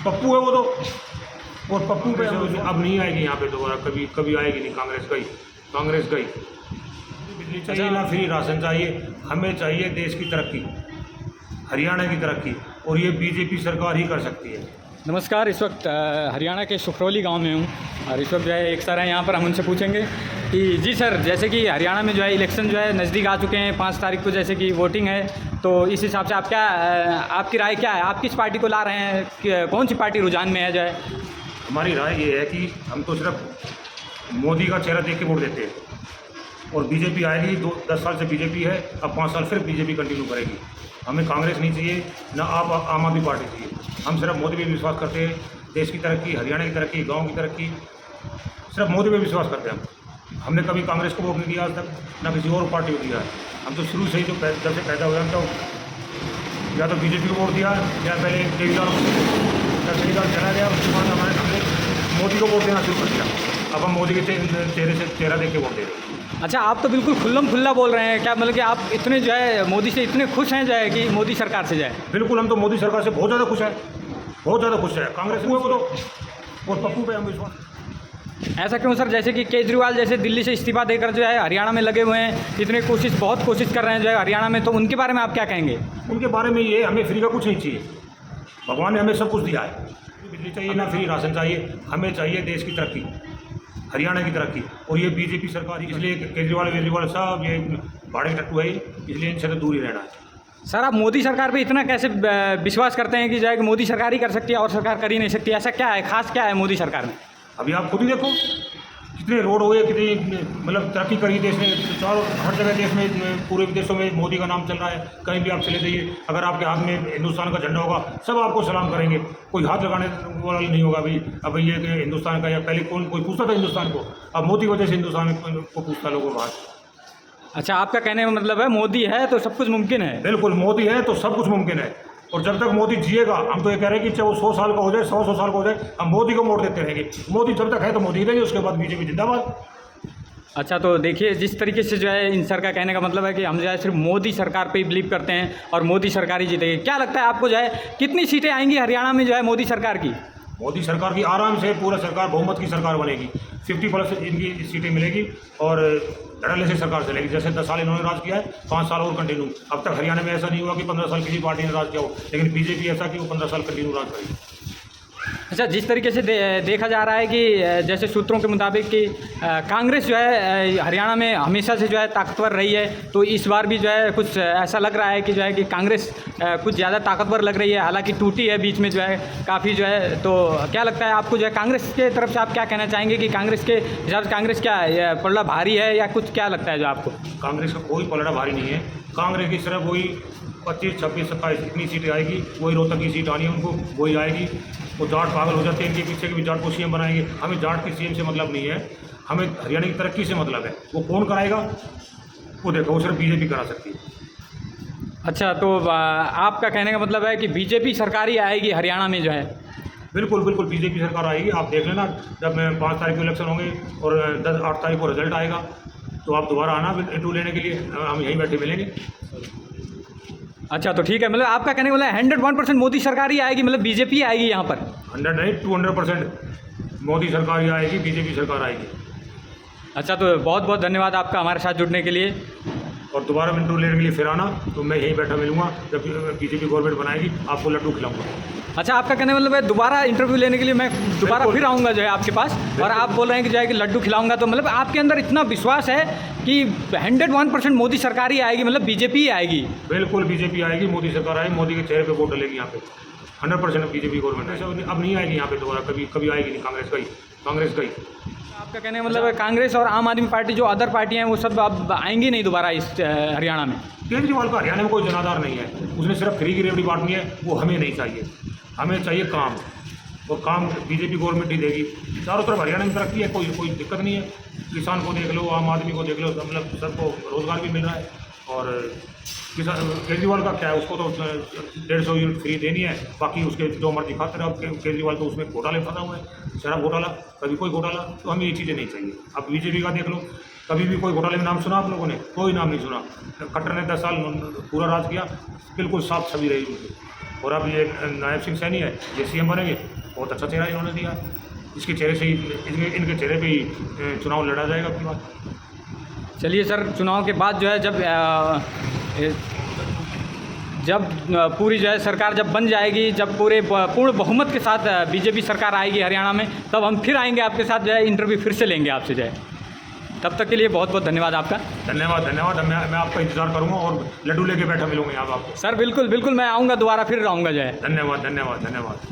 पप्पू है वो तो, और पप्पू पे अब नहीं आएगी यहाँ पे दोबारा, कभी कभी आएगी नहीं। कांग्रेस गई। बिजली चाहिए ना, फ्री राशन चाहिए, हमें चाहिए देश की तरक्की, हरियाणा की तरक्की, और ये बीजेपी सरकार ही कर सकती है। नमस्कार, इस वक्त हरियाणा के सुखरौली गांव में हूं और इस वक्त जो है एक सर हैं यहाँ पर, हम उनसे पूछेंगे कि जी सर, जैसे कि हरियाणा में जो है इलेक्शन जो है नज़दीक आ चुके हैं, 5 तारीख को जैसे कि वोटिंग है, तो इस हिसाब से आप आपकी राय क्या है? आप किस पार्टी को ला रहे हैं? कौन सी पार्टी रुझान में है जो है? हमारी राय ये है कि हम तो सिर्फ मोदी का चेहरा देख के वोट देते हैं, और बीजेपी आएगी, 10 साल से बीजेपी है, अब 5 साल फिर बीजेपी कंटिन्यू करेगी। हमें कांग्रेस नहीं चाहिए, ना आप आम आदमी पार्टी चाहिए। हम सिर्फ मोदी पे विश्वास करते हैं, देश की तरक्की, हरियाणा की तरक्की, गांव की तरक्की, सिर्फ मोदी पे विश्वास करते हैं। हमने कभी कांग्रेस को वोट नहीं दिया आज तक, ना किसी और पार्टी को दिया है। हम तो शुरू से ही जब से पैदा हुए हम तो या तो बीजेपी को वोट दिया, या पहले केजरीवाल चला गया, उसके बाद हमने मोदी को वोट देना शुरू कर दिया। अब हम मोदी के चेहरे से चेहरा देख के वोट दे रहे हैं। अच्छा, आप तो बिल्कुल खुल्लम खुल्ला बोल रहे हैं, क्या मतलब कि आप इतने जो है मोदी से इतने खुश हैं जो है कि मोदी सरकार से जाए? बिल्कुल, हम तो मोदी सरकार से बहुत ज़्यादा खुश है, बहुत ज़्यादा खुश है। कांग्रेस को तो और पप्पू पे हम विश्वास। ऐसा क्यों सर? जैसे कि केजरीवाल जैसे दिल्ली से इस्तीफा देकर जो है हरियाणा में लगे हुए हैं, इतने बहुत कोशिश कर रहे हैं जो है हरियाणा में, तो उनके बारे में आप क्या कहेंगे? उनके बारे में ये, हमें फ्री का कुछ नहीं चाहिए, भगवान ने हमें सब कुछ दिया है। बिजली चाहिए ना, फ्री राशन चाहिए, हमें चाहिए देश की तरक्की, हरियाणा की तरक्की, और ये बीजेपी सरकार, इसलिए केजरीवाल साहब ये भाड़े टट्टू है, इसलिए इनसे तो दूर ही रहना है। सर, आप मोदी सरकार पे इतना कैसे विश्वास करते हैं कि जो है कि मोदी सरकार ही कर सकती है और सरकार कर ही नहीं सकती? ऐसा क्या है, खास क्या है मोदी सरकार में? अभी आप खुद ही देखो, कितने रोड हुए, कितनी मतलब तरक्की करी देश ने, चारों हर जगह देश में, पूरे विदेशों में मोदी का नाम चल रहा है। कहीं भी आप चले जाइए, अगर आपके हाथ में हिंदुस्तान का झंडा होगा, सब आपको सलाम करेंगे, कोई हाथ लगाने वाला नहीं होगा। अभी अब ये कि हिंदुस्तान का, या पहले कोई पूछता था हिंदुस्तान को, अब मोदी की वजह से हिंदुस्तान को पूछता लोगों को हाथ। अच्छा, आपका कहने का मतलब है मोदी है तो सब कुछ मुमकिन है? बिल्कुल, मोदी है तो सब कुछ मुमकिन है, और जब तक मोदी जिएगा, हम तो ये कह रहे हैं कि चाहे वो 100 साल का हो जाए, 100 साल का हो जाए, हम मोदी को वोट देते रहेंगे। मोदी जब तक है तो मोदी रहेंगे, उसके बाद बीजेपी जिंदाबाद। अच्छा, तो देखिए, जिस तरीके से जो है इन सर का कहने का मतलब है कि हम जो है सिर्फ मोदी सरकार पे ही बिलीव करते हैं और मोदी सरकार ही जीतेगी। क्या लगता है आपको जो है कितनी सीटें आएंगी हरियाणा में जो है मोदी सरकार की? मोदी सरकार की आराम से पूरा सरकार बहुमत की सरकार बनेगी, 50% इनकी सीटें मिलेगी, और धड़ल्ले से सरकार चलेगी। जैसे 10 साल इन्होंने राज किया है, 5 साल और कंटिन्यू। अब तक हरियाणा में ऐसा नहीं हुआ कि 15 साल किसी पार्टी ने राज किया हो, लेकिन बीजेपी ऐसा कि वो 15 साल कंटिन्यू राज करेगी। अच्छा, जिस तरीके से देखा जा रहा है कि जैसे सूत्रों के मुताबिक कि कांग्रेस जो है हरियाणा में हमेशा से जो है ताकतवर रही है, तो इस बार भी जो है कुछ ऐसा लग रहा है कि जो है कि कांग्रेस कुछ ज़्यादा ताकतवर लग रही है, हालांकि टूटी है बीच में जो है काफ़ी जो है। तो क्या लगता है आपको जो है कांग्रेस के तरफ से आप क्या कहना चाहेंगे कि कांग्रेस के हिसाब से कांग्रेस क्या है, पलड़ा भारी है या कुछ, क्या लगता है जो आपको? कांग्रेस का कोई पलड़ा भारी नहीं है। कांग्रेस की सिर्फ वही 25, 26, 27 इतनी सीटें आएगी, वही रोहतक की सीट आनी है उनको, वही आएगी। वो जाट पागल हो जाते हैं, इनके पीछे के भी जाट को सीएम बनाएंगे। हमें जाट की सीएम से मतलब नहीं है, हमें हरियाणा की तरक्की से मतलब है। वो कौन कराएगा वो देखो, वो सिर्फ बीजेपी करा सकती है। अच्छा, तो आपका कहने का मतलब है कि बीजेपी सरकार ही आएगी हरियाणा में जो है? बिल्कुल बिल्कुल, बीजेपी सरकार आएगी। आप देख लेना, जब 5 तारीख को इलेक्शन होंगे और 8 तारीख को रिजल्ट आएगा, तो आप दोबारा आना इंटरव्यू लेने के लिए, हम यहीं बैठे मिलेंगे। अच्छा, तो ठीक है, मतलब आपका कहने का मतलब 101% मोदी सरकार ही आएगी, मतलब बीजेपी आएगी यहाँ पर? 100 नहीं, 200% मोदी सरकार ही आएगी, बीजेपी सरकार आएगी। अच्छा, तो बहुत बहुत धन्यवाद आपका हमारे साथ जुड़ने के लिए, और दोबारा इंटरव्यू लेने के लिए फिर आना, तो मैं यहीं बैठा मिलूंगा। जब बीजेपी गवर्नमेंट बनाएगी, आपको लड्डू खिलाऊंगा। अच्छा, आपका कहने का मतलब है दोबारा इंटरव्यू लेने के लिए मैं दोबारा फिर आऊँगा जो है आपके पास, और आप बोल रहे हैं कि जो है कि लड्डू खिलाऊंगा, तो मतलब आपके अंदर इतना विश्वास है कि 101% मोदी सरकार ही आएगी, मतलब बीजेपी ही आएगी? बिल्कुल, बीजेपी आएगी, मोदी सरकार आएगी, मोदी के चेहरे पे वोट डलेगी यहाँ पे। 100% बीजेपी गवर्नमेंट अब नहीं आएगी यहाँ पे दोबारा, कभी आएगी नहीं। कांग्रेस गई। आपका कहने का मतलब है कांग्रेस और आम आदमी पार्टी जो अदर पार्टियाँ हैं वो सब अब आएंगी नहीं दोबारा इस हरियाणा में? केजरीवाल का हरियाणा में कोई जनाधार नहीं है, उसने सिर्फ फ्री की रेवड़ी बांटनी है, वो हमें नहीं चाहिए। हमें चाहिए काम, और काम बीजेपी गवर्नमेंट ही देगी। चारों तरफ हरियाणा में तरक्की है, कोई दिक्कत नहीं है। किसान को देख लो, आम आदमी को देख लो, मतलब सबको रोज़गार भी मिल रहा है। और केजरीवाल का क्या है, उसको तो 150 यूनिट फ्री देनी है, बाकी उसके जो मर्जी खाते रहो। अब केजरीवाल तो उसमें घोटाले फंसा हुआ है, शराब घोटाला, कभी कोई घोटाला। तो हमें ये चीज़ें नहीं चाहिए। अब बीजेपी का देख लो, कभी भी कोई घोटाले में नाम सुना आप लोगों ने? कोई नाम नहीं सुना। खट्टर ने 10 साल पूरा राज किया, बिल्कुल साफ छवि रही उनकी। और अब ये नायब सिंह सैनी है, ये सीएम बनेंगे। बहुत अच्छा चेहरा इन्होंने दिया, इसके चेहरे से ही इनके चेहरे पे ही चुनाव लड़ा जाएगा अपनी बात। चलिए सर, चुनाव के बाद जो है जब पूरी जो है सरकार जब बन जाएगी, जब पूर्ण बहुमत के साथ बीजेपी सरकार आएगी हरियाणा में, तब हम फिर आएंगे आपके साथ, जो है इंटरव्यू फिर से लेंगे आपसे जो है। तब तक के लिए बहुत बहुत धन्यवाद आपका। धन्यवाद धन्यवाद। मैं आपका इंतजार करूंगा और लड्डू लेके बैठा मिलूंगा यहाँ आपको। सर बिल्कुल बिल्कुल, मैं आऊँगा दोबारा, फिर आऊँगा जो है। धन्यवाद धन्यवाद धन्यवाद।